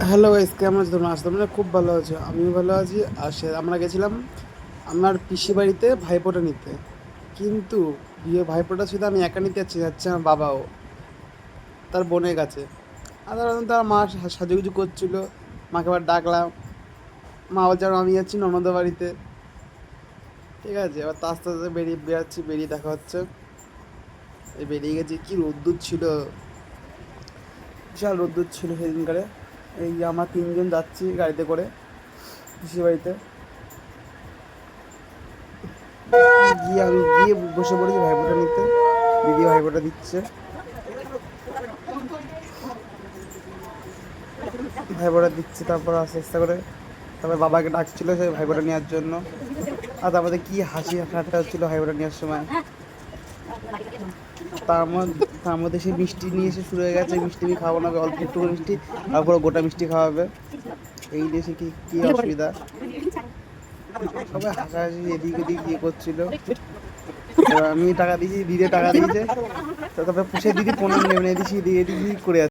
Hello guys, কেমন আছো তোমরা? আছো তোমরা? খুব ভালো আছো, আমিও ভালো আছি। আর আমরা গেছিলাম আমার পিসি বাড়িতে ভাইফোঁটা নিতে। কিন্তু বিয়ে ভাইফোঁটা শুধু আমি একা নিতে যাচ্ছি, যাচ্ছে আমার বাবাও তার বোনের কাছে। আর তার মা সাজুগুজু করছিল, মাকে আবার ডাকলাম। মা বলছে আর আমি যাচ্ছি ননদের বাড়িতে। ঠিক আছে, এবার তো আস্তে আস্তে বেরাচ্ছি, বেরিয়ে দেখা হচ্ছে। এই বেরিয়ে গেছি, কি রোদ্দুর ছিল, বিশাল রোদ্দুর ছিল সেদিনকারে। এই যে আমরা তিনজন যাচ্ছি গাড়িতে করে পিসি বাড়িতে। আমি গিয়ে বসে পড়েছি ভাইফোঁটা নিতে। দিদি ভাইফোঁটা দিচ্ছে, ভাইফোঁটা দিচ্ছে। তারপর আস্তে আস্তে করে তারপর বাবাকে ডাকছিল সেই ভাইফোঁটা নেওয়ার জন্য। আর তারপরে কি হাসি ঠাট্টা হচ্ছিল ভাইফোঁটা নেওয়ার সময়। তার মধ্যে সেই মিষ্টি নিয়ে এসে শুরু হয়ে গেছে, মিষ্টি আমি খাওয়াবো না, অল্প একটু করে মিষ্টি, তারপর গোটা মিষ্টি খাওয়াবে। এই দেশে কি কি অসুবিধা! সবাই হাসাহাসি এদিক ওদিক ইয়ে করছিল। এবার আমি টাকা দিয়েছি, দিদি টাকা দিয়েছে। তারপরে পুষে দিদি প্রণাম নেমে দিয়েছি, দিয়ে দিদি করে